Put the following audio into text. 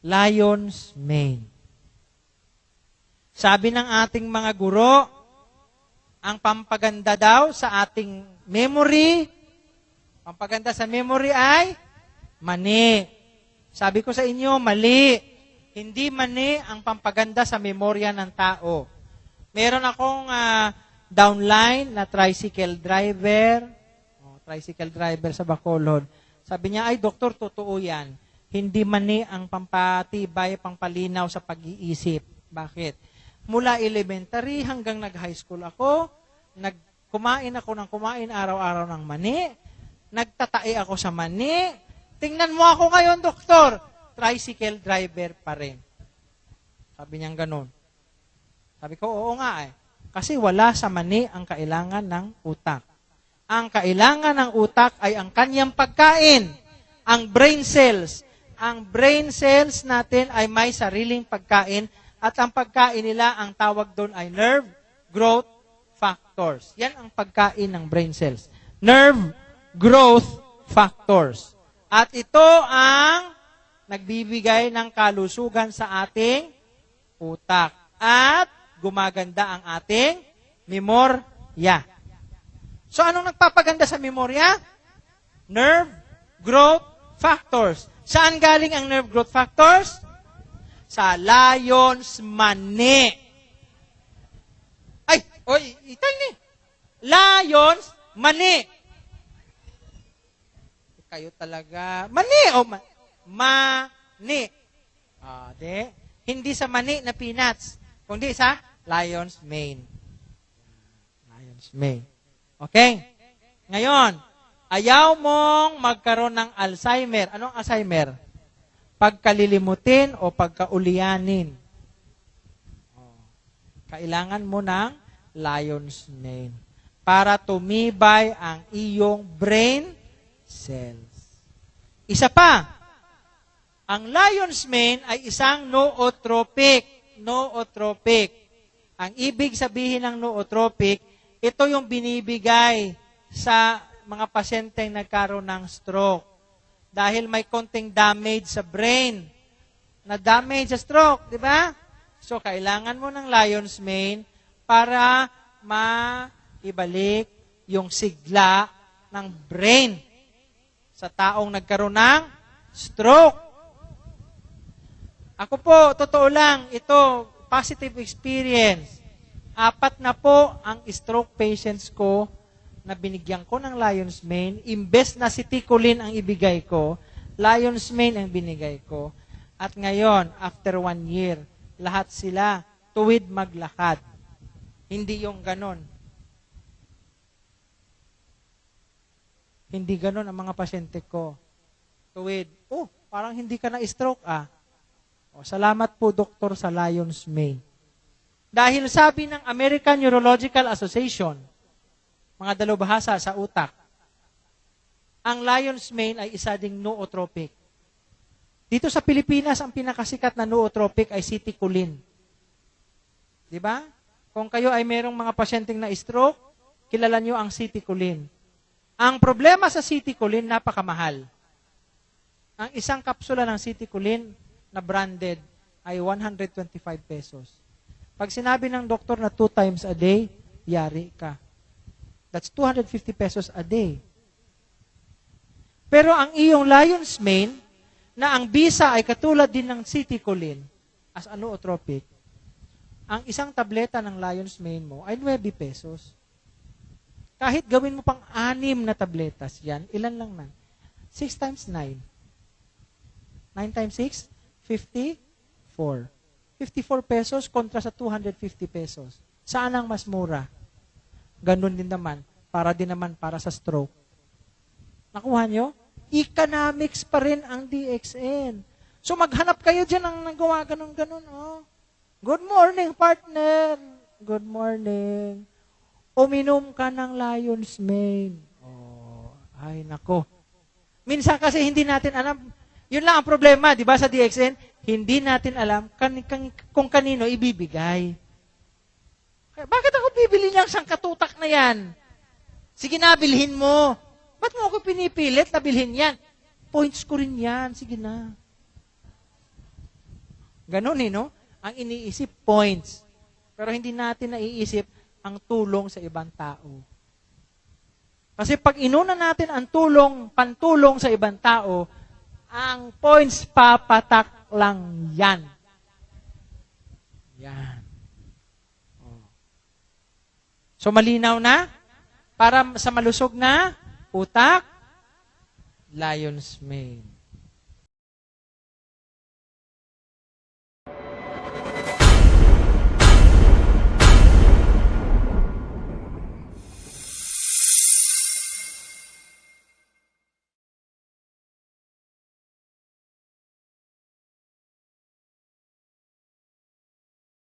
lion's mane. Sabi ng ating mga guro, ang pampaganda daw sa ating memory, pampaganda sa memory ay mani. Sabi ko sa inyo, mali. Hindi mani ang pampaganda sa memorya ng tao. Meron akong downline na tricycle driver sa Bacolod. Sabi niya, ay doktor, totoo yan. Hindi mani ang pampatibay, pampalinaw sa pag-iisip. Bakit? Mula elementary hanggang nag-high school ako, kumain ako ng kumain araw-araw ng mani, nagtatae ako sa mani. Tingnan mo ako ngayon, doktor, tricycle driver pa rin. Sabi niyang ganun. Sabi ko, oo nga eh. Kasi wala sa mani ang kailangan ng utak. Ang kailangan ng utak ay ang kanyang pagkain, ang brain cells. Ang brain cells natin ay may sariling pagkain at ang pagkain nila, ang tawag doon ay nerve growth factors. Yan ang pagkain ng brain cells. Nerve growth factors. At ito ang nagbibigay ng kalusugan sa ating utak. At gumaganda ang ating memorya. So, anong nagpapaganda sa memorya? Nerve growth factors. Saan galing ang nerve growth factors? Sa lion's mane. Ay, oy, itay ni. Lion's mane. Kayo talaga. Mani o mani. De. Hindi sa mani na peanuts, kundi sa lion's mane. Lion's mane. Okay? Ngayon, ayaw mong magkaroon ng Alzheimer. Anong Alzheimer? Pagkalilimutin o pagkaulianin. Kailangan mo ng lion's mane para tumibay ang iyong brain cells. Isa pa, ang lion's mane ay isang nootropic. Nootropic. Ang ibig sabihin ng nootropic, ito yung binibigay sa mga pasyenteng nagkaroon ng stroke. Dahil may konting damage sa brain. Na damage sa stroke, di ba? So, kailangan mo ng lion's mane para maibalik yung sigla ng brain sa taong nagkaroon ng stroke. Ako po, totoo lang, ito, positive experience. 4 na po ang stroke patients ko na binigyan ko ng lion's mane. Imbes na sitikulin ang ibigay ko, lion's mane ang binigay ko. At ngayon, after 1 year, lahat sila tuwid maglakad. Hindi yung ganon. Hindi ganon ang mga pasyente ko. Tuwid, parang hindi ka na-stroke salamat po, doktor, sa lion's mane. Dahil sabi ng American Neurological Association, mga dalubhasa sa utak, ang lion's mane ay isa ding nootropic. Dito sa Pilipinas, ang pinakasikat na nootropic ay citicoline. Di ba? Kung kayo ay merong mga pasyenteng na stroke, kilala nyo ang citicoline. Ang problema sa citicoline, napakamahal. Ang isang kapsula ng citicoline na branded ay 125 pesos. Pag sinabi ng doktor na 2 times a day, yari ka. That's 250 pesos a day. Pero ang iyong lion's mane, na ang bisa ay katulad din ng citicoline as a nootropic, ang isang tableta ng lion's mane mo ay 9 pesos. Kahit gawin mo pang 6 na tabletas yan, ilan lang na? 6 times 9. 9 times 6? 54. 54 pesos kontra sa 250 pesos. Saan ang mas mura? Ganun din naman. Para sa stroke. Nakuha nyo? Economics pa rin ang DXN. So maghanap kayo dyan ng nagawa ganun-ganun. Good morning, partner. Good morning. Uminom ka ng lion's mane. Ay nako. Minsan kasi hindi natin alam. Yun lang ang problema, di ba, sa DXN? Hindi natin alam kung kanino ibibigay. Bakit ako bibili niyang sangkatutak na yan? Sige na, bilhin mo. Ba't mo ako pinipilit na bilhin yan? Points ko rin yan. Sige na. Ganun no? Ang iniisip, points. Pero hindi natin naiisip ang tulong sa ibang tao. Kasi pag inuna natin ang pantulong sa ibang tao, ang points papatak lang yan. Yan. So malinaw na? Para sa malusog na utak, lion's mane.